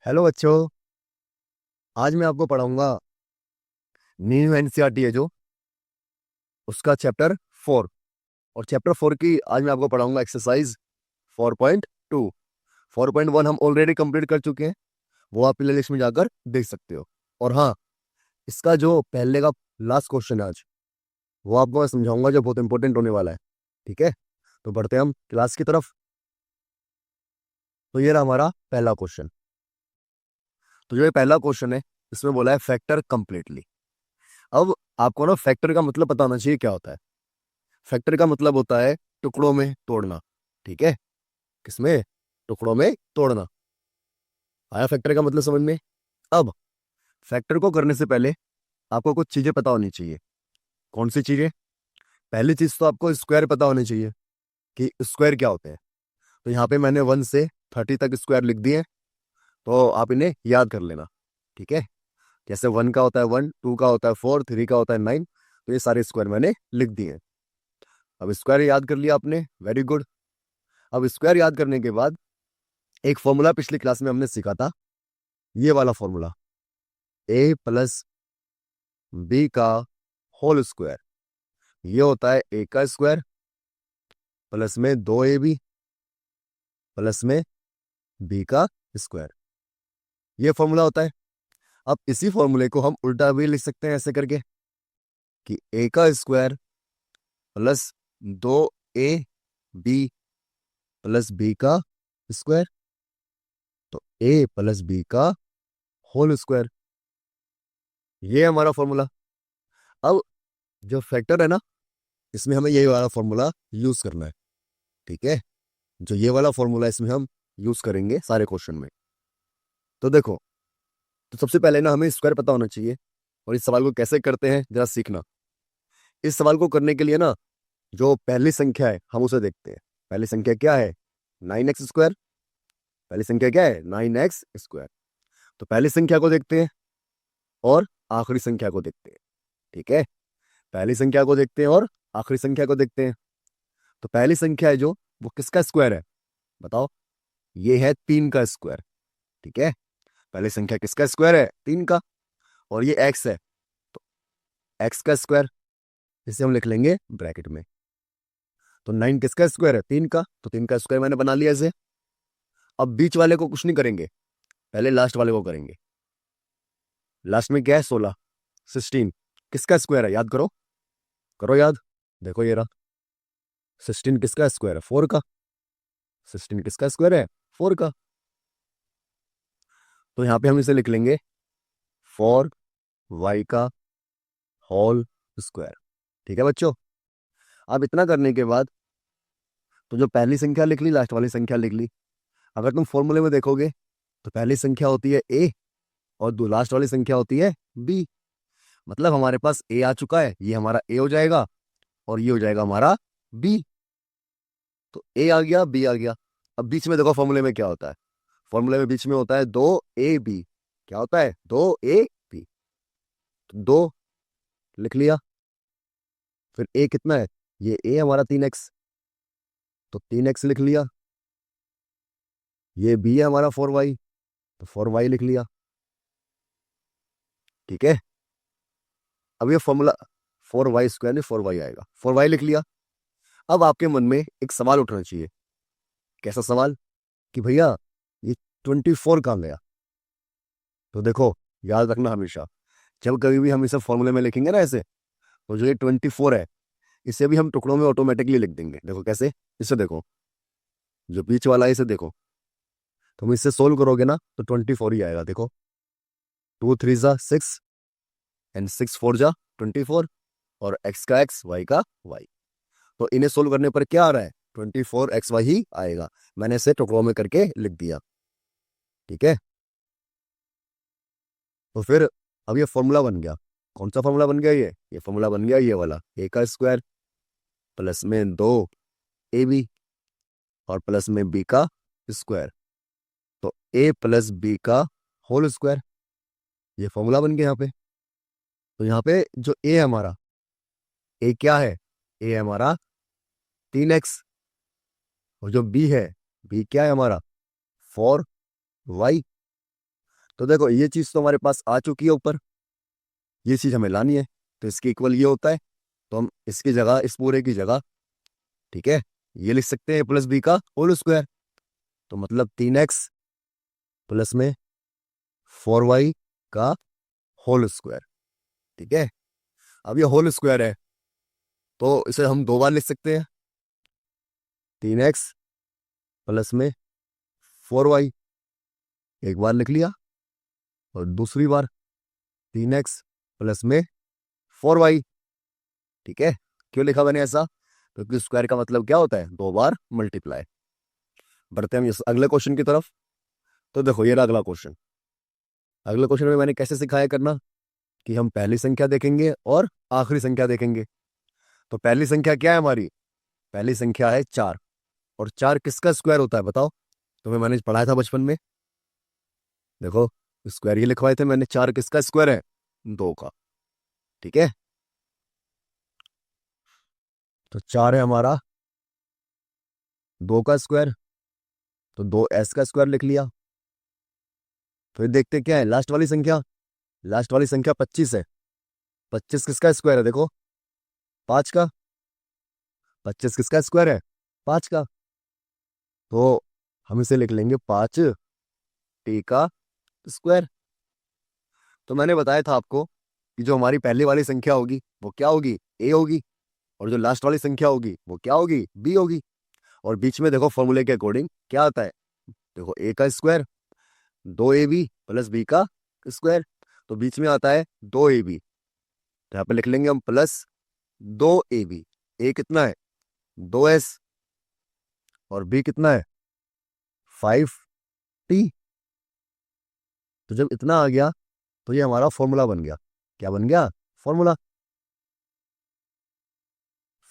Hello बच्चों। आज मैं आपको पढ़ाऊंगा न्यू एनसीईआरटी है जो उसका चैप्टर 4। और चैप्टर 4 की आज मैं आपको पढ़ाऊंगा एक्सरसाइज 4.2। 4.1 हम ऑलरेडी कंप्लीट कर चुके हैं, वो आप प्ले लिस्ट में जाकर देख सकते हो। और हाँ, इसका जो पहले का लास्ट क्वेश्चन है आज, वो आपको मैं समझाऊंगा, जो बहुत इंपॉर्टेंट होने वाला है। ठीक है, तो बढ़ते हैं हम क्लास की तरफ। तो ये रहा हमारा पहला क्वेश्चन। तो जो ये पहला क्वेश्चन है, इसमें बोला है फैक्टर कंप्लीटली। अब आपको ना फैक्टर का मतलब पता होना चाहिए क्या होता है। फैक्टर का मतलब होता है टुकड़ों में तोड़ना। ठीक है, किसमें? टुकड़ों में तोड़ना। आया फैक्टर का मतलब समझ में? अब फैक्टर को करने से पहले आपको कुछ चीजें पता होनी चाहिए। कौन सी चीजें? पहली चीज तो आपको स्क्वायर पता होनी चाहिए कि स्क्वायर क्या होते हैं। तो यहाँ पे मैंने 1 से 30 तक स्क्वायर लिख दिए, तो आप इन्हें याद कर लेना। ठीक है, जैसे 1 का होता है 1, 2 का होता है 4, 3 का होता है 9। तो ये सारे स्क्वायर मैंने लिख दिए। अब स्क्वायर याद कर लिया आपने, वेरी गुड। अब स्क्वायर याद करने के बाद एक फॉर्मूला पिछली क्लास में हमने सीखा था, ये वाला फॉर्मूला, ए प्लस बी का होल स्क्वायर। ये होता है ए का स्क्वायर प्लस में 2ab प्लस में बी का स्क्वायर। ये फॉर्मूला होता है। अब इसी फॉर्मूले को हम उल्टा भी लिख सकते हैं ऐसे करके कि ए का square plus 2ab plus b का स्क्वायर, तो ए प्लस बी का होल स्क्वायर। ये है हमारा फॉर्मूला। अब जो फैक्टर है ना, इसमें हमें यही वाला फॉर्मूला यूज करना है। ठीक है, जो ये वाला फॉर्मूला इसमें हम यूज करेंगे सारे क्वेश्चन में। तो देखो, तो सबसे पहले ना हमें स्क्वायर पता होना चाहिए। और इस सवाल को कैसे करते हैं जरा सीखना। इस सवाल को करने के लिए ना, जो पहली संख्या है हम उसे देखते हैं। पहली संख्या क्या है? 9x square. पहली संख्या क्या है? 9x square. तो पहली संख्या को देखते हैं और आखिरी संख्या को देखते हैं। ठीक है, पहली संख्या को देखते हैं और आखिरी संख्या को देखते हैं। तो पहली संख्या है जो, वो किसका स्क्वायर है? बताओ। ये है 3 का स्क्वायर। ठीक है, पहली संख्या किसका स्क्वायर है? 3 का। और ये x है, तो x का स्क्वायर, इसे हम लिख लेंगे ब्रैकेट में। तो 9 किसका स्क्वायर है? 3 का, तो 3 का स्क्वायर मैंने बना लिया इसे। अब बीच वाले को कुछ नहीं करेंगे, पहले लास्ट वाले को करेंगे। लास्ट में क्या है? 16। 16 किसका स्क्वायर है? याद करो, करो याद। देखो ये रहा। 16 किसका स्क्वायर है? 4 का। 16 किसका स्क्वायर है? 4 का। तो यहां पे हम इसे लिख लेंगे 4y का होल स्क्वायर। ठीक है बच्चों। अब इतना करने के बाद, तो जो पहली संख्या लिख ली, लास्ट वाली संख्या लिख ली। अगर तुम फॉर्मूले में देखोगे, तो पहली संख्या होती है ए और दो लास्ट वाली संख्या होती है बी। मतलब हमारे पास ए आ चुका है, ये हमारा ए हो जाएगा और ये हो जाएगा हमारा बी। तो ए आ गया, बी आ गया। अब बीच में देखो फॉर्मूले में क्या होता है। फॉर्मूले में बीच में होता है 2ab। क्या होता है? 2ab। तो 2 लिख लिया। फिर ए कितना है? ये ए हमारा 3x, तो 3x लिख लिया। ये बी है हमारा 4y, तो 4y लिख लिया। ठीक है, अब ये फॉर्मूला 4y स्क्वायर नहीं 4y आएगा, 4y लिख लिया। अब आपके मन में एक सवाल उठना चाहिए। कैसा सवाल? कि भैया ये 24 कहाँ गया? तो देखो, याद रखना हमेशा, जब कभी भी हम इसे फॉर्मूले में लिखेंगे ना ऐसे, तो जो ये 24 है, इसे भी हम टुकड़ों में ऑटोमेटिकली लिख देंगे। देखो कैसे, इसे देखो, जो बीच वाला है इसे देखो। तुम इससे सोल्व करोगे ना, तो 24 ही आएगा। देखो, 2 3 जा 6 एंड 6 4 जा 24, और x का x, y का y। तो इन्हें सोल्व करने पर क्या आ रहा है? 24xy ही आएगा। मैंने इसे टुकड़ों में करके लिख दिया। ठीक है, तो फिर अब ये फॉर्मूला बन गया। कौन सा फॉर्मूला बन गया? ये फॉर्मूला बन गया ये वाला, ए का स्क्वायर प्लस में 2ab और प्लस में बी का स्क्वायर। तो ए प्लस बी का होल स्क्वायर, ये फॉर्मूला बन गया यहाँ पे। तो यहाँ पे जो ए है हमारा, ए क्या है? ए है हमारा 3x। और जो बी है, बी क्या है हमारा? 4y। तो देखो ये चीज़ तो हमारे पास आ चुकी है ऊपर, ये चीज़ हमें लानी है, तो इसके इक्वल ये होता है, तो हम इसकी जगह, इस पूरे की जगह, ठीक है, ये लिख सकते हैं प्लस बी का होल स्क्वायर। तो मतलब 3x प्लस में 4y का होल स्क्वायर। ठीक है, अब ये होल स्क्वायर है तो इसे हम दो बार लिख सकते हैं, 3x प्लस में 4y, एक बार लिख लिया, और दूसरी बार 3x प्लस में 4y। ठीक है, क्यों लिखा मैंने ऐसा? क्योंकि स्क्वायर का मतलब क्या होता है? दो बार मल्टीप्लाई। बढ़ते हैं हम इस अगले क्वेश्चन की तरफ। तो देखो ये रहा अगला क्वेश्चन। अगले क्वेश्चन में मैंने कैसे सिखाया करना कि हम पहली संख्या देखेंगे और आखिरी संख्या देखेंगे। तो पहली संख्या क्या है हमारी? पहली संख्या है 4, और 4 किसका स्क्वायर होता है बताओ? तुम्हें मैंने पढ़ाया था बचपन में, देखो स्क्वायर ये लिखवाए थे मैंने, 4 किसका स्क्वायर है? 2 का। ठीक है, तो 4 है हमारा 2 का स्क्वायर, तो 2s का स्क्वायर लिख लिया। फिर देखते क्या है लास्ट वाली संख्या। लास्ट वाली संख्या 25 है। 25 किसका स्क्वायर है? देखो 5 का। 25 किसका स्क्वायर है? 5 का। तो हम इसे लिख लेंगे 5 टी का स्क्वायर। तो मैंने बताया था आपको कि जो हमारी पहली वाली संख्या होगी वो क्या होगी? ए होगी, और जो लास्ट वाली संख्या होगी वो क्या होगी? बी होगी। और बीच में देखो फॉर्मूले के अकॉर्डिंग क्या आता है, देखो ए का स्क्वायर 2ab प्लस बी का स्क्वायर, तो बीच में आता है 2ab, तो यहाँ पे लिख लेंगे हम प्लस 2ab। ए कितना है? 2s, और बी कितना है? 5t। तो जब इतना आ गया तो ये हमारा फॉर्मूला बन गया। क्या बन गया? फॉर्मूला।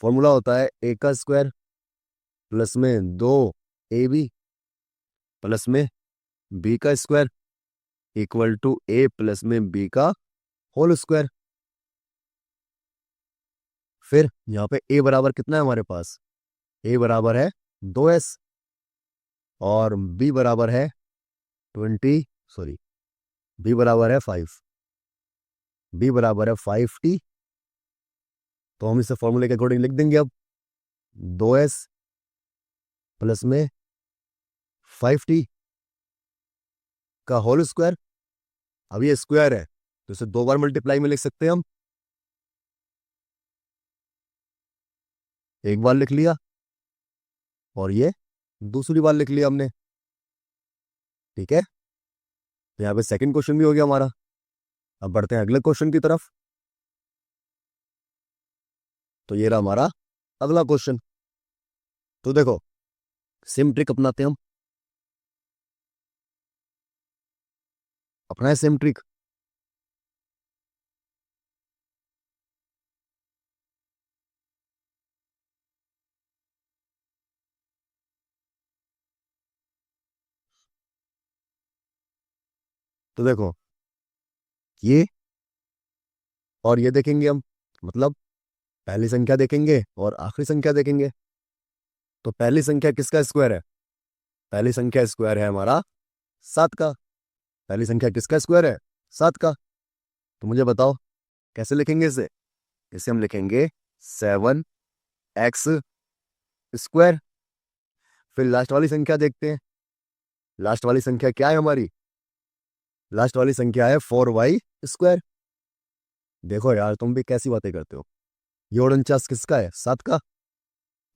फॉर्मूला होता है ए का स्क्वायर प्लस में 2ab प्लस में बी का square equal to a plus में बी का होल स्क्वायर। फिर यहाँ पे ए बराबर कितना है हमारे पास? ए बराबर है 2s, और बी बराबर है 20, सॉरी, बी बराबर है 5। बी बराबर है 5t। तो हम इसे फॉर्मूले के अकॉर्डिंग लिख देंगे अब, 2s प्लस में 5t का होल स्क्वायर। अब ये स्क्वायर है तो इसे दो बार मल्टीप्लाई में लिख सकते हैं हम, एक बार लिख लिया और ये दूसरी बार लिख लिया हमने। ठीक है, तो यहाँ पे सेकंड क्वेश्चन भी हो गया हमारा। अब बढ़ते हैं अगले क्वेश्चन की तरफ। तो ये रहा हमारा अगला क्वेश्चन। तो देखो सेम ट्रिक अपनाते हैं हम, अपना है सेम ट्रिक। तो देखो ये और ये देखेंगे हम, मतलब पहली संख्या देखेंगे और आखिरी संख्या देखेंगे। तो पहली संख्या किसका स्क्वायर है? पहली संख्या स्क्वायर है हमारा 7 का। पहली संख्या किसका स्क्वायर है? 7 का। तो मुझे बताओ कैसे लिखेंगे इसे? इसे हम लिखेंगे 7x स्क्वायर। फिर लास्ट वाली संख्या देखते हैं। लास्ट वाली संख्या क्या है हमारी? लास्ट वाली संख्या है 4y स्क्वायर। देखो यार तुम भी कैसी बातें करते हो, ये 49 किसका है? 7 का।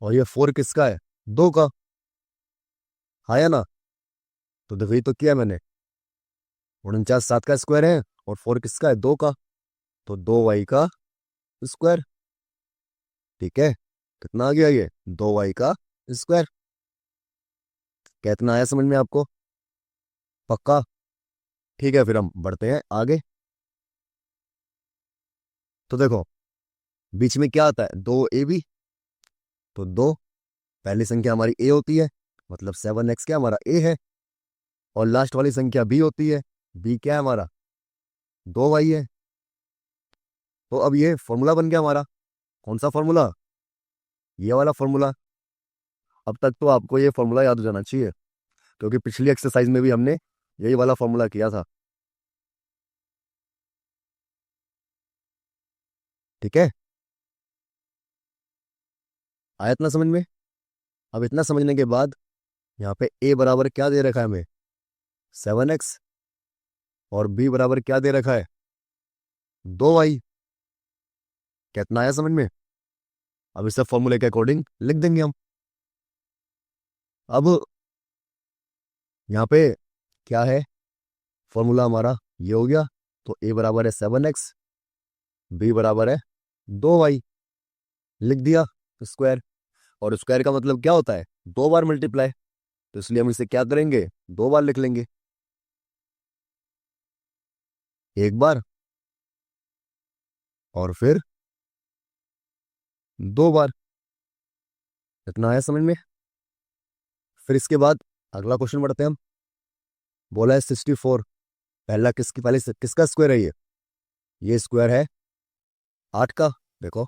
और ये 4 किसका है? 2 का। हाँ या ना? तो देखो ये तो किया मैंने, 49 7 का स्क्वायर है और 4 किसका है? 2 का। तो 2y का स्क्वायर। ठीक है, कितना आ गया ये? 2y का स्क्वायर। कितना आया समझ में आपको? पक्का? ठीक है, फिर हम बढ़ते हैं आगे। तो देखो बीच में क्या आता है? 2ab, तो 2 पहली संख्या हमारी ए होती है, मतलब 7x क्या हमारा ए है, और लास्ट वाली संख्या बी होती है, बी क्या है हमारा? 2y है। तो अब ये फॉर्मूला बन गया हमारा। कौन सा फॉर्मूला? ये वाला फॉर्मूला। अब तक तो आपको ये फॉर्मूला याद हो जाना चाहिए, क्योंकि पिछली एक्सरसाइज में भी हमने यही वाला फॉर्मूला किया था। ठीक है, आया इतना समझ में? अब इतना समझने के बाद यहाँ पे a बराबर क्या दे रखा है हमें, 7x, और b बराबर क्या दे रखा है, 2y। कितना आया समझ में? अब इसे फॉर्मूले के अकॉर्डिंग लिख देंगे हम। अब यहाँ पे क्या है, फॉर्मूला हमारा ये हो गया। तो a बराबर है 7x, b बराबर है 2y, लिख दिया स्क्वायर। और स्क्वायर का मतलब क्या होता है, 2 बार मल्टीप्लाई। तो इसलिए हम इसे क्या करेंगे, 2 बार लिख लेंगे, एक बार और फिर 2 बार। इतना आया समझ में? फिर इसके बाद अगला क्वेश्चन बढ़ते हैं हम। बोला है 64, पहला किसका स्क्वायर है ये स्क्वायर है 8 का। देखो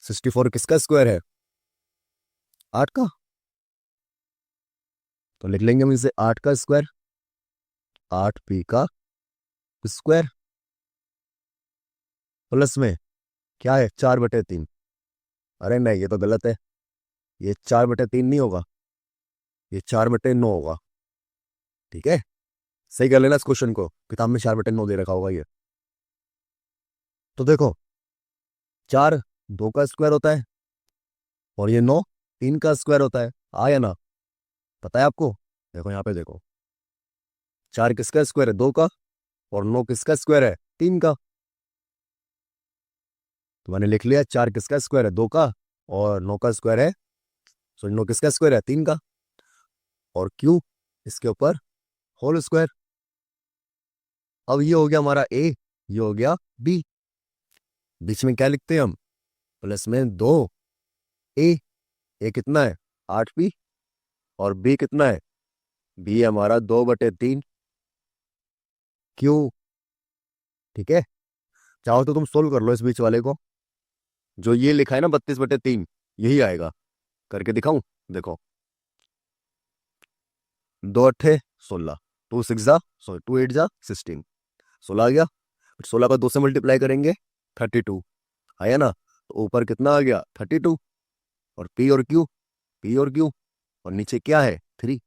64 किसका स्क्वायर है, 8 का। तो लिख लेंगे हम इसे 8 का स्क्वायर, 8p का स्क्वायर, प्लस में क्या है, 4/3। अरे नहीं, ये तो गलत है, ये 4/3 नहीं होगा, ये 4/9 होगा। ठीक है, सही कर लेना इस क्वेश्चन को, किताब में 4/9 दे रखा होगा ये। तो देखो 4 2 का स्क्वायर होता है, और ये 9 3 का स्क्वायर होता है। आया ना, पता है आपको? देखो यहाँ पे देखो, 4 किसका स्क्वायर है, 2 का, और 9 किसका स्क्वायर है, 3 का। तो मैंने लिख लिया 4 किसका स्क्वायर है, 2 का, और 9 का स्क्वायर है, सॉरी 9 किसका स्क्वायर है, 3 का। और क्यों, इसके ऊपर होल स्क्वायर। अब ये हो गया हमारा ए, ये हो गया बी। बीच में क्या लिखते हैं हम, प्लस में 2 ए कितना है, 8p, और बी कितना है, बी हमारा 2/3 क्यू। ठीक है, चाहो तो तुम सोल्व कर लो इस बीच वाले को। जो ये लिखा है ना 32/3, यही आएगा, करके दिखाऊं? देखो 2 8 16, 2 6 सॉरी 2 8 16, 16 आ गया। 16 का 2 से मल्टीप्लाई करेंगे 32, आया ना। तो ऊपर कितना आ गया, 32, और पी और क्यू, और नीचे क्या है, 3।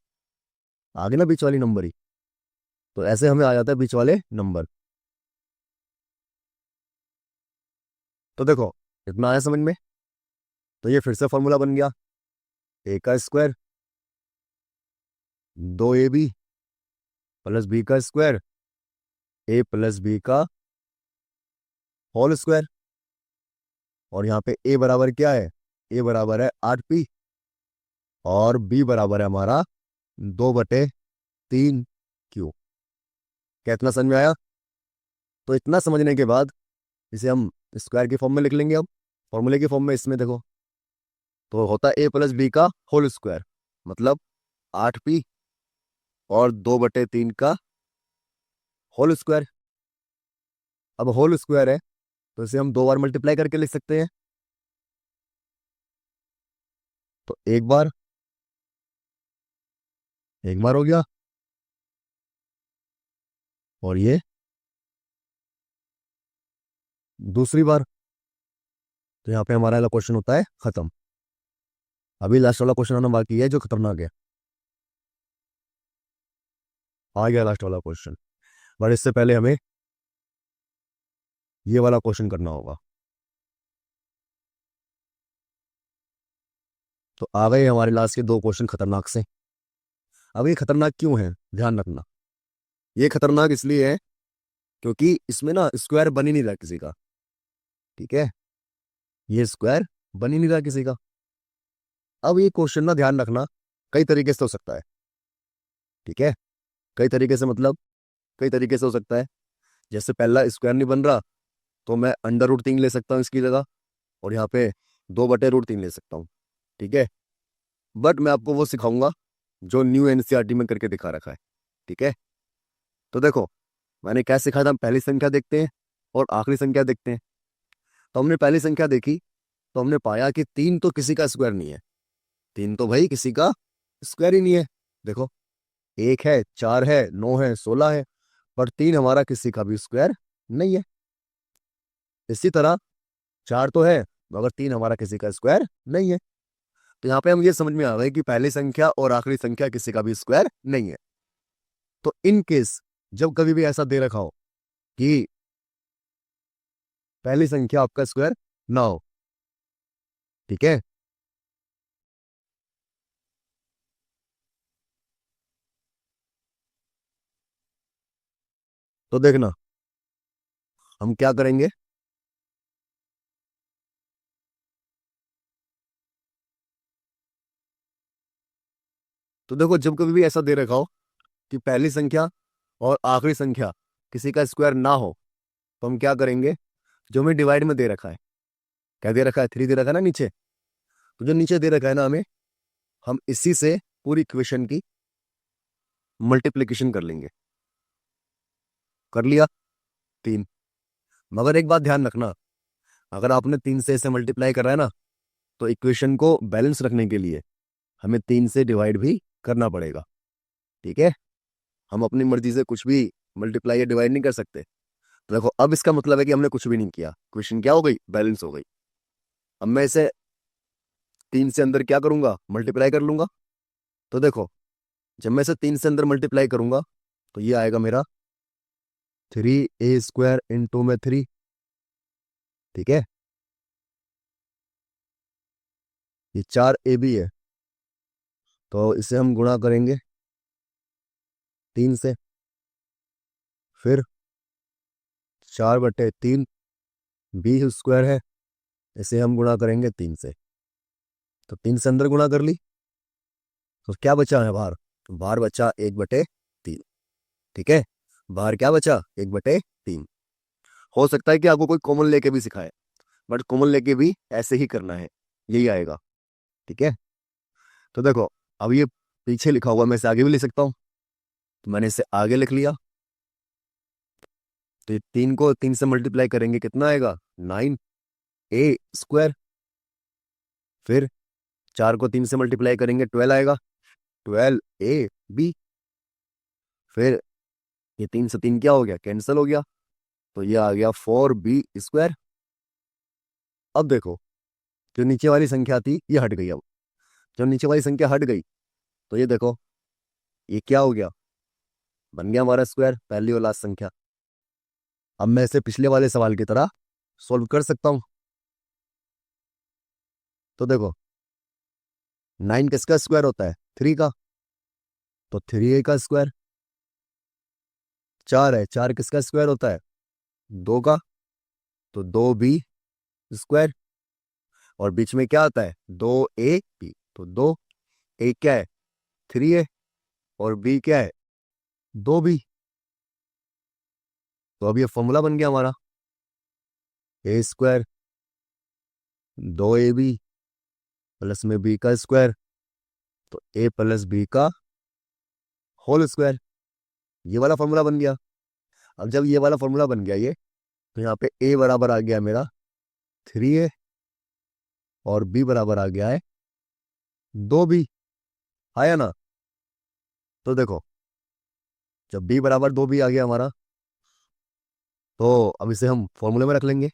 आगे ना बीच वाली नंबर ही। तो ऐसे हमें आ जाता है बीच वाले नंबर। तो देखो इतना आया समझ में? तो ये फिर से फॉर्मूला बन गया, ए का स्क्वायर 2ab प्लस बी का स्क्वायर, ए प्लस बी का होल स्क्वायर। और यहाँ पे ए बराबर क्या है, ए बराबर है 8p, और बी बराबर है हमारा 2/3 क्यू। क्या इतना समझ में आया? तो इतना समझने के बाद इसे हम स्क्वायर की फॉर्म में लिख लेंगे। अब फॉर्मूले की फॉर्म में इसमें देखो, तो होता है ए प्लस बी का होल स्क्वायर, मतलब 8p और 2/3 का होल स्क्वायर। अब होल स्क्वायर है, तो इसे हम 2 बार मल्टीप्लाई करके लिख सकते हैं। तो एक बार हो गया, और ये दूसरी बार। तो यहाँ पे हमारा क्वेश्चन होता है खत्म। अभी लास्ट वाला क्वेश्चन आना बाकी है, जो खतरनाक है। आ गया लास्ट वाला क्वेश्चन, बट इससे पहले हमें ये वाला क्वेश्चन करना होगा। तो आ गए हमारे लास्ट के 2 क्वेश्चन खतरनाक से। अब ये खतरनाक क्यों है, ध्यान रखना। ये खतरनाक इसलिए है क्योंकि इसमें ना स्क्वायर बन ही नहीं रहा किसी का। ठीक है, ये स्क्वायर बन ही नहीं रहा किसी का। अब ये क्वेश्चन ना ध्यान रखना, कई तरीके से हो सकता है। ठीक है, कई तरीके से मतलब कई तरीके से हो सकता है। जैसे पहला स्क्वायर नहीं बन रहा, तो मैं अंडर रूट 3 ले सकता हूँ इसकी जगह, और यहाँ पे 2/√3 ले सकता हूँ। ठीक है, बट मैं आपको वो सिखाऊंगा जो न्यू एनसीईआरटी में करके दिखा रखा है। ठीक है, तो देखो मैंने क्या सिखाया था, हम पहली संख्या देखते हैं और आखिरी संख्या देखते हैं। तो हमने पहली संख्या देखी, तो हमने पाया कि 3 तो किसी का स्क्वायर नहीं है। 3 तो भाई किसी का स्क्वायर ही नहीं है। देखो 1 है, 4 है, 9 है, 16 है, पर 3 हमारा किसी का भी स्क्वायर नहीं है। इसी तरह 4 तो है मगर 3 हमारा किसी का स्क्वायर नहीं है। तो यहाँ पे हम ये समझ में आ गए कि पहली संख्या और आखिरी संख्या किसी का भी स्क्वायर नहीं है। तो इन केस जब कभी भी ऐसा दे रखा हो कि पहली संख्या आपका स्क्वायर ना हो, ठीक है, तो देखना हम क्या करेंगे। तो देखो जब कभी भी ऐसा दे रखा हो कि पहली संख्या और आखिरी संख्या किसी का स्क्वायर ना हो, तो हम क्या करेंगे, जो हमें डिवाइड में दे रखा है, क्या दे रखा है, 3 दे रखा है ना नीचे, तो जो नीचे दे रखा है ना हमें, हम इसी से पूरी इक्वेशन की मल्टीप्लिकेशन कर लेंगे। कर लिया 3। मगर एक बात ध्यान रखना, अगर आपने 3 से इसे मल्टीप्लाई करा है ना, तो इक्वेशन को बैलेंस रखने के लिए हमें 3 से डिवाइड भी करना पड़ेगा, ठीक है। हम अपनी मर्जी से कुछ भी मल्टीप्लाई या डिवाइड नहीं कर सकते। तो देखो अब इसका मतलब है कि हमने कुछ भी नहीं किया, इक्वेशन क्या हो गई, बैलेंस हो गई। अब मैं इसे 3 से अंदर क्या करूंगा, मल्टीप्लाई कर लूंगा। तो देखो जब मैं इसे 3 से अंदर मल्टीप्लाई करूंगा तो ये आएगा मेरा 3a² इंटू में 3, ठीक है। ये 4ab है, तो इसे हम गुणा करेंगे 3 से, फिर 4/3 b² है, इसे हम गुणा करेंगे 3 से। तो 3 से अंदर गुणा कर ली, तो क्या बचा है बाहर, बाहर बचा 1/3, ठीक है। बाहर क्या बचा, 1/3। हो सकता है कि आपको कोई कॉमन लेके भी सिखाए, बट कॉमन लेके भी ऐसे ही करना है, यही आएगा, ठीक है। तो देखो अब ये पीछे लिखा हुआ मैं इसे आगे भी लिख सकता हूँ, तो मैंने इसे आगे लिख लिया। तो ये 3 को 3 से मल्टीप्लाई करेंगे कितना आएगा, 9a²। फिर 4 को 3 से मल्टीप्लाई करेंगे 12 आएगा, 12ab। फिर ये 3 से 3 क्या हो गया, कैंसिल हो गया, तो ये आ गया 4b²। अब देखो जो नीचे वाली संख्या थी ये हट गई। अब जब नीचे वाली संख्या हट गई तो ये देखो ये क्या हो गया, बन गया हमारा स्क्वायर, पहली और लास्ट संख्या। अब मैं इसे पिछले वाले सवाल की तरह सॉल्व कर सकता हूं। तो देखो 9 किसका स्क्वायर होता है, 3 का, तो 3a का स्क्वायर। 4 है, 4 किसका स्क्वायर होता है, 2 का, तो 2b²। और बीच में क्या आता है, 2ab, तो 2a क्या है, 3a, और b क्या है, 2b। तो अब ये फॉर्मूला बन गया हमारा, a² 2ab प्लस में b का स्क्वायर, तो a प्लस b का होल स्क्वायर। ये वाला फॉर्मूला बन गया। अब जब ये वाला फॉर्मूला बन गया ये, तो यहाँ पे a बराबर आ गया मेरा 3a, और b बराबर आ गया है 2b, आया ना। तो देखो जब b बराबर 2b आ गया हमारा, तो अब इसे हम फॉर्मूले में रख लेंगे,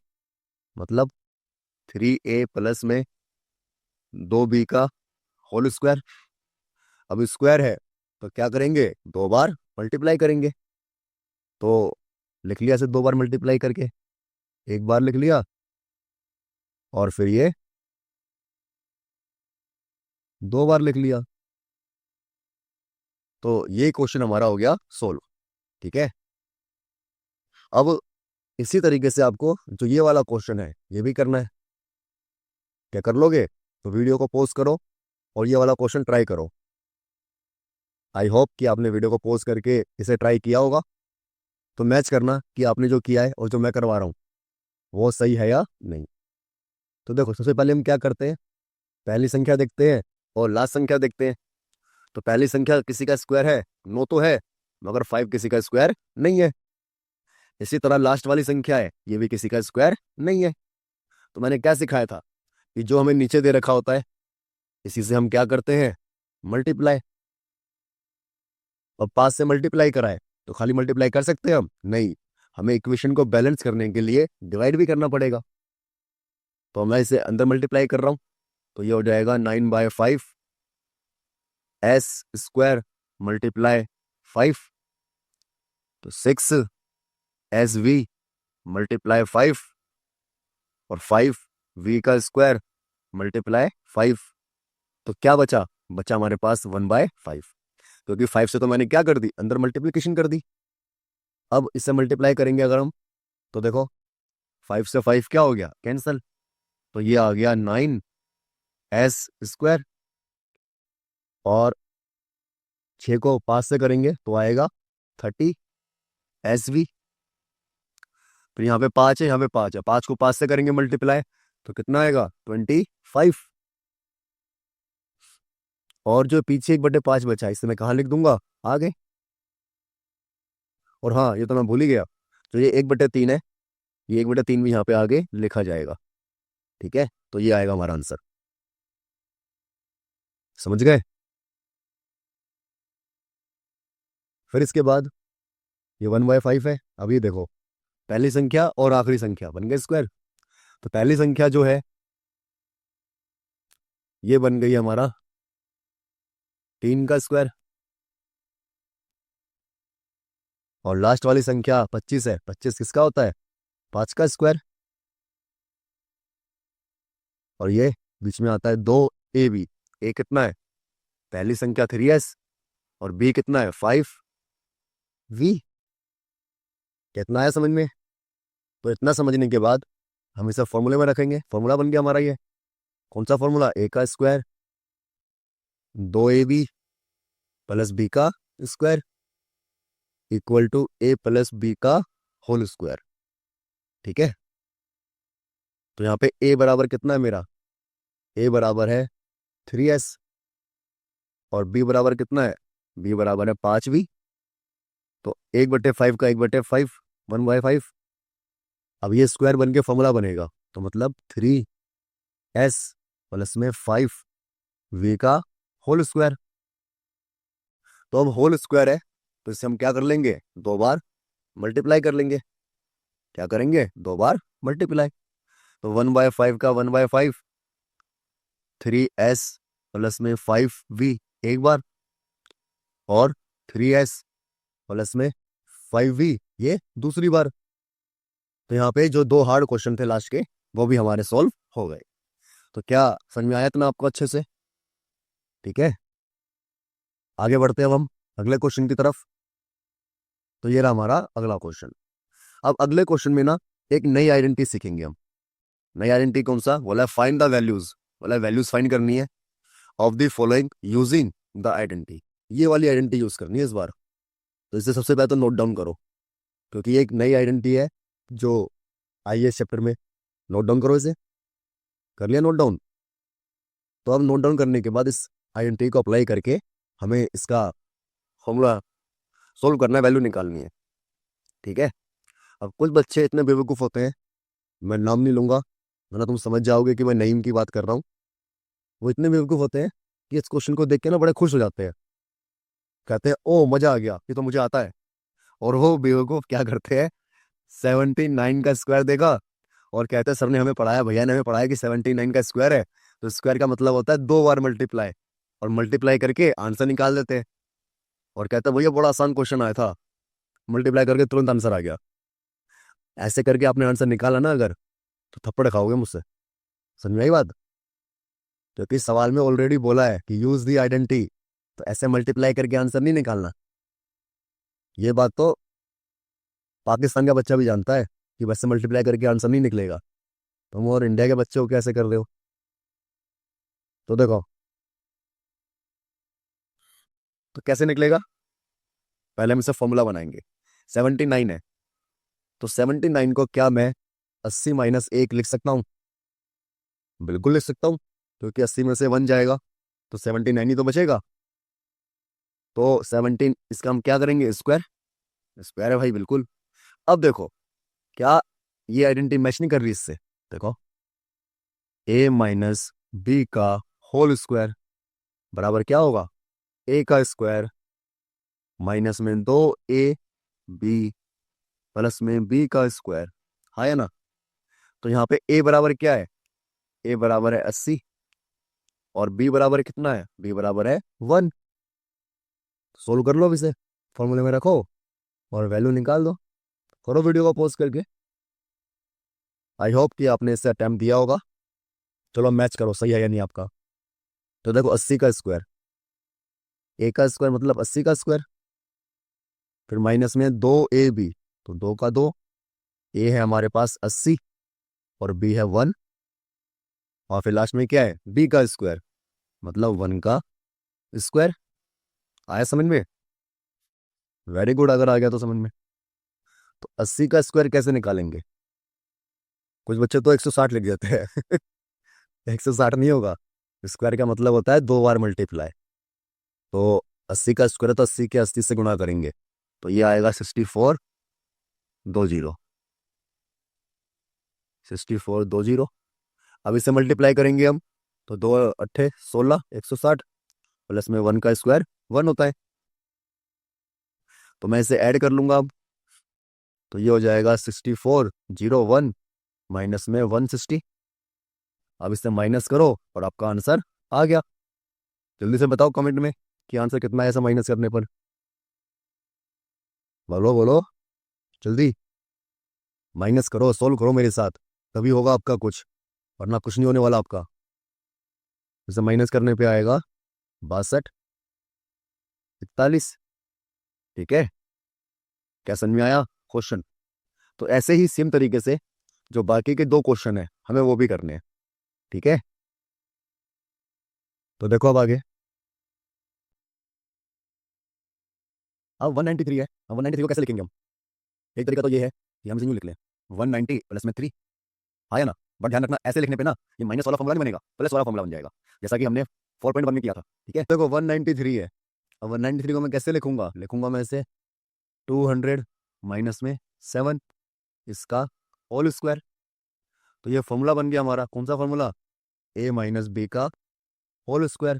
मतलब 3a प्लस में 2b का होल स्क्वायर। अब स्क्वायर है तो क्या करेंगे, 2 बार मल्टीप्लाई करेंगे। तो लिख लिया इसे 2 बार मल्टीप्लाई करके, एक बार लिख लिया और फिर ये 2 बार लिख लिया। तो ये क्वेश्चन हमारा हो गया सोल्व, ठीक है। अब इसी तरीके से आपको जो ये वाला क्वेश्चन है ये भी करना है। क्या कर लोगे, तो वीडियो को पॉज करो और ये वाला क्वेश्चन ट्राई करो। आई होप कि आपने वीडियो को पॉज करके इसे ट्राई किया होगा। तो मैच करना कि आपने जो किया है और जो मैं करवा रहा हूँ वो सही है या नहीं। तो देखो सबसे पहले हम क्या करते हैं, पहली संख्या देखते हैं और लास्ट संख्या देखते हैं। तो पहली संख्या किसी का स्क्वायर है, 9 तो है, मगर 5 किसी का स्क्वायर नहीं है। इसी तरह लास्ट वाली संख्या है, ये भी किसी का स्क्वायर नहीं है। तो मैंने क्या सिखाया था कि जो हमें नीचे दे रखा होता है इसी से हम क्या करते हैं, मल्टीप्लाई। अब 5 से मल्टीप्लाई कराए तो खाली मल्टीप्लाई कर सकते हैं हम, नहीं, हमें इक्वेशन को बैलेंस करने के लिए डिवाइड भी करना पड़ेगा। तो मैं इसे अंदर मल्टीप्लाई कर रहा हूं, तो ये हो जाएगा 9/5 एस स्क्वायर मल्टीप्लाई 5, तो 6 SV मल्टीप्लाई 5 और 5V का स्क्वायर मल्टीप्लाई 5। तो क्या बचा? बचा हमारे पास 1/5, क्योंकि 5 से तो मैंने क्या कर दी, अंदर मल्टीप्लिकेशन कर दी। अब इसे मल्टीप्लाई करेंगे अगर हम, तो देखो 5 से 5 क्या हो गया, कैंसल। तो ये आ गया 9S स्क्वायर, और 6 को 5 से करेंगे तो आएगा 30SV। फिर यहाँ पे 5 है, यहाँ पे 5 है, 5 को 5 से करेंगे मल्टीप्लाई तो कितना आएगा, 25। और जो पीछे 1/5 बचा इसे मैं कहाँ लिख दूंगा, आगे। और हाँ, ये तो मैं भूल ही गया, तो ये 1/3 है, ये 1/3 भी यहाँ पे आगे लिखा जाएगा। ठीक है, तो ये आएगा हमारा आंसर। समझ गए? फिर इसके बाद ये 1/5 है। अब ये देखो, पहली संख्या और आखिरी संख्या बन गए स्क्वायर। तो पहली संख्या जो है ये बन गई हमारा 3 का स्क्वायर, और लास्ट वाली संख्या 25 है। 25 किसका होता है, 5 का स्क्वायर। और ये बीच में आता है 2AB। ए कितना है, पहली संख्या 3S, और बी कितना है, 5V। कितना आया समझ में? तो इतना समझने के बाद हम इसे फॉर्मूले में रखेंगे। फॉर्मूला बन गया हमारा ये। कौन सा फॉर्मूला, ए का स्क्वायर 2AB प्लस बी का square equal to a plus b का होल स्क्वायर। ठीक है, तो यहाँ पे ए बराबर कितना है मेरा, ए बराबर है 3S, और बी बराबर कितना है, बी बराबर है 5V। तो 1/5 का 1/5, 1/5। अब ये स्क्वायर बन के फॉर्मूला बनेगा, तो मतलब 3S प्लस में 5V का होल स्क्वायर। तो अब होल स्क्वायर है, तो इसे हम क्या कर लेंगे, 2 बार मल्टीप्लाई कर लेंगे। क्या करेंगे, 2 बार मल्टीप्लाई। तो 1/5 का 1/5, 3S प्लस में 5V एक बार, और 3S प्लस में 5V ये दूसरी बार। तो यहाँ पे जो 2 हार्ड क्वेश्चन थे लास्ट के, वो भी हमारे सॉल्व हो गए। तो क्या समझ में आया इतना आपको अच्छे से? ठीक है, आगे बढ़ते हैं अब हम अगले क्वेश्चन की तरफ। तो ये रहा हमारा अगला क्वेश्चन। अब अगले क्वेश्चन में ना एक नई आइडेंटिटी सीखेंगे हम। नई आइडेंटिटी कौन सा, बोला फाइंड द वैल्यूज, बोला वैल्यूज फाइंड करनी है of the following using the identity. ये वाली आइडेंटिटी यूज करनी है इस बार। तो इसे सबसे पहले तो नोट डाउन करो, क्योंकि ये एक नई आइडेंटिटी है जो आई है इस चैप्टर में। नोट डाउन करो इसे। कर लिया नोट डाउन? तो अब नोट डाउन करने के बाद इस आइडेंटिटी को अप्लाई करके हमें इसका फॉर्मूला सोल्व करना है, वैल्यू निकालनी है। ठीक है, अब कुछ बच्चे इतने बेवकूफ़ होते हैं, मैं नाम नहीं लूंगा वरना तुम समझ जाओगे कि मैं नईम की बात कर रहा हूँ। वो इतने बेवकूफ़ होते हैं कि इस क्वेश्चन को देख के ना बड़े खुश हो जाते हैं, कहते हैं ओ मजा आ गया, ये तो मुझे आता है। और वो बेवकूफ़ क्या करते हैं, 79 का स्क्वायर देगा और कहते हैं सर ने हमें पढ़ाया, भैया ने हमें पढ़ाया कि 79 का स्क्वायर है, तो स्क्वायर का मतलब होता है 2 बार मल्टीप्लाई, और मल्टीप्लाई करके आंसर निकाल देते हैं। और कहते हैं भैया बड़ा आसान क्वेश्चन आया था, मल्टीप्लाई करके तुरंत आंसर आ गया। ऐसे करके आपने आंसर निकाला ना अगर, तो थप्पड़ खाओगे मुझसे। समझ में आई बात? क्योंकि सवाल में ऑलरेडी बोला है कि यूज दी आइडेंटिटी, तो ऐसे मल्टीप्लाई करके आंसर नहीं निकालना। ये बात तो पाकिस्तान का बच्चा भी जानता है कि वैसे मल्टीप्लाई करके आंसर नहीं निकलेगा। तुम और इंडिया के बच्चे को कैसे कर रहे हो? तो देखो, तो कैसे निकलेगा, पहले हम इसे फॉर्मूला बनाएंगे। 79 है, तो 79 को क्या मैं 80 - 1 लिख सकता हूँ? बिल्कुल लिख सकता हूँ, क्योंकि 80 में से 1 जाएगा तो 79 ही तो बचेगा। तो 17 इसका हम क्या करेंगे, स्क्वायर। स्क्वायर है भाई, बिल्कुल। अब देखो, क्या ये आइडेंटिटी मैच नहीं कर रही इससे? देखो, a माइनस बी का होल स्क्वायर बराबर क्या होगा, a का स्क्वायर माइनस में 2AB प्लस में बी का स्क्वायर, हाँ है ना। तो यहाँ पे ए बराबर क्या है, ए बराबर है 80 और बी बराबर कितना है, बी बराबर है 1। सोल्व कर लो अब इसे, फॉर्मूले में रखो और वैल्यू निकाल दो। करो वीडियो को पॉज करके। आई होप कि आपने इससे अटेम्प्ट दिया होगा। चलो मैच करो सही है या नहीं आपका। तो देखो 80 का स्क्वायर, ए का स्क्वायर मतलब 80 का स्क्वायर, फिर माइनस में 2ab, तो 2 का 2। ए है हमारे पास 80 और बी है 1, और फिर लास्ट में क्या है, बी का स्क्वायर मतलब 1 का स्क्वायर। आया समझ में? वेरी गुड, अगर आ गया तो समझ में। तो 80 का स्क्वायर कैसे निकालेंगे? कुछ बच्चे तो 160 लिख देते हैं 160 नहीं होगा। स्क्वायर का मतलब होता है 2 बार मल्टीप्लाई। तो 80 का स्क्वायर है तो 80 के 80 से गुणा करेंगे, तो ये आएगा 64 20, 64 20। अब इसे मल्टीप्लाई करेंगे हम, तो 2 8 16 160 प्लस में 1 का स्क्वायर 1 होता है। तो मैं इसे ऐड कर लूंगा अब, तो ये हो जाएगा 64 01 माइनस में 160। अब इसे माइनस करो और आपका आंसर आ गया। जल्दी से बताओ कमेंट में कि आंसर कितना है ऐसा माइनस करने पर। बोलो बोलो जल्दी, माइनस करो, सोल्व करो मेरे साथ, तभी होगा आपका कुछ, वरना कुछ नहीं होने वाला आपका। इसे माइनस करने पे आएगा 62 41। ठीक है, क्या समझ में आया क्वेश्चन? तो ऐसे ही सेम तरीके से जो बाकी के 2 क्वेश्चन है हमें वो भी करने हैं। ठीक है, तो देखो अब आगे। अब 193 है, अब 193 को कैसे लिखेंगे हम? एक तरीका तो ये है कि हम इसे यूं लिख लें, 190 प्लस में 3, आया ना। बट ध्यान रखना ऐसे लिखने पे ना ये माइनस वाला फॉर्मूला नहीं बनेगा, प्लस वाला फॉर्मूला बन जाएगा, जैसा कि हमने 4.1 में किया था। ठीक है, देखो 193 है, अब 193 को मैं कैसे लिखूंगा, लिखूंगा मैं इसे 200 माइनस में 7 इसका होल स्क्वायर। तो ये फॉर्मूला बन गया हमारा, कौन सा फॉर्मूला, ए माइनस बी का होल स्क्वायर।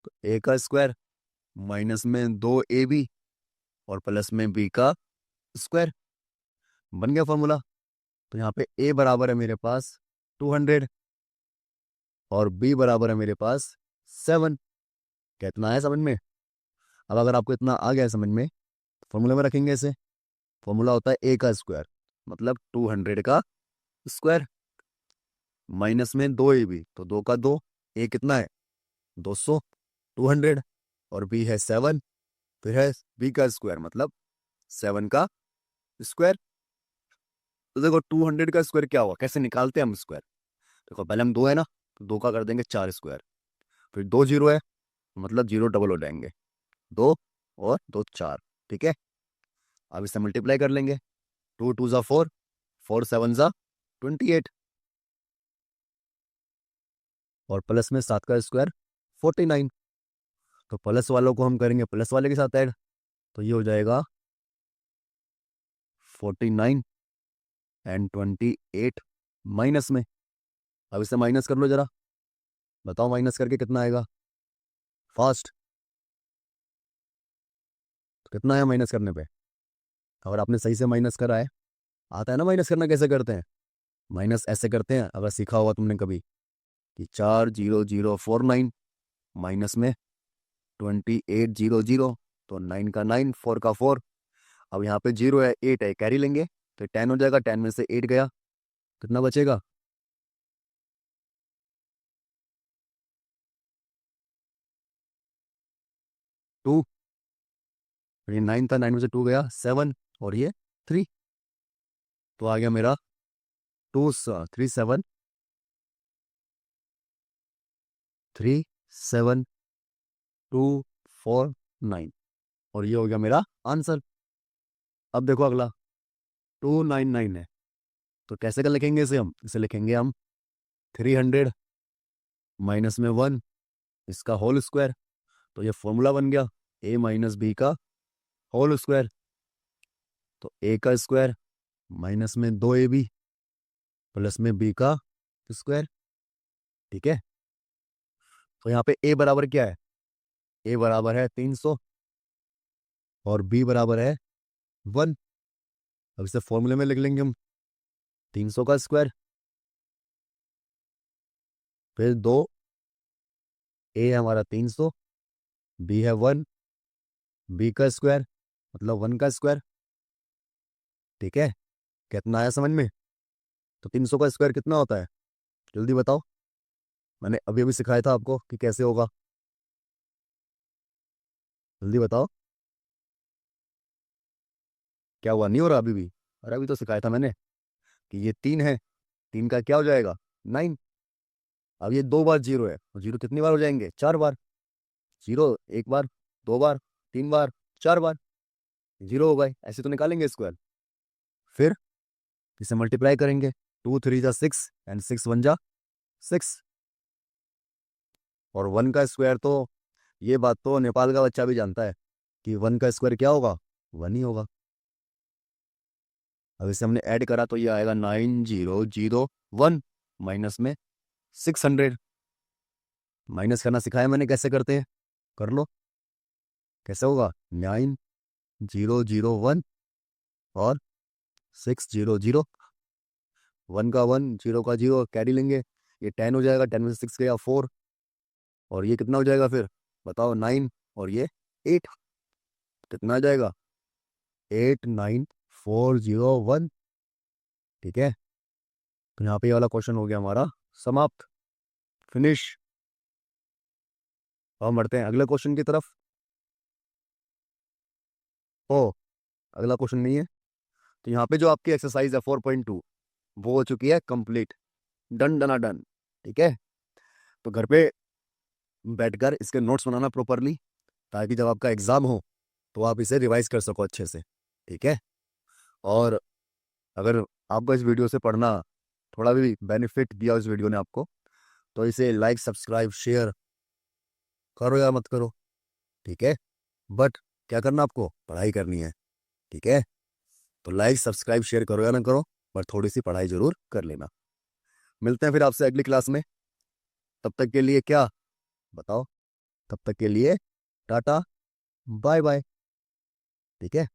तो ए का स्क्वायर माइनस में 2ab और प्लस में बी का स्क्वायर, बन गया फॉर्मूला। तो यहाँ पे ए बराबर है मेरे पास 200 और बी बराबर है मेरे पास 7। कितना है समझ में? अब अगर आपको इतना आ गया है समझ में, फॉर्मूले में रखेंगे इसे। फॉर्मूला होता है ए का स्क्वायर मतलब 200 का स्क्वायर माइनस में 2ab, तो 2 का 2। ए कितना है 200, 200 और बी है 7, फिर है बी का स्क्वायर मतलब 7 का स्क्वायर। तो देखो 200 का स्क्वायर क्या हुआ, कैसे निकालते हैं हम स्क्वायर? देखो पहले हम 2 है ना, तो 2 का कर देंगे 4 स्क्वायर, फिर 2 0 है मतलब 0 डबल हो जाएंगे, 2 और 2 4। ठीक है, अब इसे मल्टीप्लाई कर लेंगे, 2 2 ज़ा 4, 4 7 ज़ा 28 और प्लस में 7 का स्क्वायर 49। तो प्लस वालों को हम करेंगे प्लस वाले के साथ ऐड, तो ये हो जाएगा 49 एंड 28 माइनस में। अब इसे माइनस कर लो जरा, बताओ माइनस करके कितना आएगा फास्ट। तो कितना है माइनस करने पे? अगर आपने सही से माइनस करा है, आता है ना माइनस करना कैसे करते हैं, माइनस ऐसे करते हैं अगर सीखा होगा तुमने कभी, कि 4 0 0 4 9 माइनस में 28 0 0, तो 9 का 9, 4 का 4। अब यहाँ पे 0 है 8 है, कैरी लेंगे तो 10 हो जाएगा, 10 में से 8 गया, कितना बचेगा? 2। ये 9 था, 9 में से 2 गया 7 और ये 3, तो आ गया मेरा 2 3 7 3 7 2 4 9 और ये हो गया मेरा आंसर। अब देखो अगला 299 है, तो कैसे कर लिखेंगे इसे हम, इसे लिखेंगे हम 300 माइनस में 1 इसका होल स्क्वायर। तो ये फॉर्मूला बन गया ए माइनस बी का होल स्क्वायर। तो ए का स्क्वायर माइनस में 2ab प्लस में बी का स्क्वायर। ठीक है, तो यहाँ पे ए बराबर क्या है, ए बराबर है 300 और बी बराबर है 1। अब इसे फॉर्मूले में लिख लेंगे हम, 300 का स्क्वायर, फिर 2, ए हमारा 300, बी है 1, बी का स्क्वायर मतलब 1 का स्क्वायर। ठीक है, कितना आया समझ में? तो 300 का स्क्वायर कितना होता है, जल्दी बताओ। मैंने अभी अभी सिखाया था आपको कि कैसे होगा, जल्दी बताओ। क्या हुआ, नहीं हो रहा अभी भी? अरे अभी तो सिखाया था मैंने कि ये 3 है, 3 का क्या हो जाएगा, 9। अब ये 2 बार जीरो है, तो जीरो कितनी बार हो जाएंगे, 4 बार। जीरो एक बार, 2 बार, 3 बार, 4 बार, जीरो हो गए, ऐसे तो निकालेंगे स्क्वायर। फिर इसे मल्टीप्लाई करेंगे, 2 3 जा 6 एंड 6 1 जा 6। और 1 का स्क्वायर तो, ये बात तो नेपाल का बच्चा भी जानता है कि 1 का स्क्वायर क्या होगा, 1 ही होगा। अब इसे हमने ऐड करा तो ये आएगा 9001 माइनस में 600। माइनस करना सिखाया मैंने, कैसे करते हैं, कर लो। कैसे होगा, 9001 और 600, 1 का 1, 0 का 0 कैरी लेंगे, ये 10 हो जाएगा, 10 में से 6 गया 4, और ये कितना हो जाएगा फिर बताओ, 9, और ये 8, कितना आ जाएगा, 89401। ठीक है, तो यहाँ पे ये वाला क्वेश्चन हो गया हमारा समाप्त, फिनिश। अब बढ़ते हैं अगले क्वेश्चन की तरफ। ओ, अगला क्वेश्चन नहीं है, तो यहाँ पे जो आपकी एक्सरसाइज है 4.2 वो हो चुकी है कंप्लीट, डन डना डन। ठीक है, तो घर पे बैठकर इसके नोट्स बनाना प्रॉपरली, ताकि जब आपका एग्जाम हो तो आप इसे रिवाइज कर सको अच्छे से। ठीक है, और अगर आपको इस वीडियो से पढ़ना थोड़ा भी बेनिफिट दिया इस वीडियो ने आपको, तो इसे लाइक सब्सक्राइब शेयर करो या मत करो। ठीक है, बट क्या करना, आपको पढ़ाई करनी है। ठीक है, तो लाइक सब्सक्राइब शेयर करो या ना करो, पर थोड़ी सी पढ़ाई जरूर कर लेना। मिलते हैं फिर आपसे अगली क्लास में, तब तक के लिए क्या बताओ, तब तक के लिए टाटा बाय बाय। ठीक है।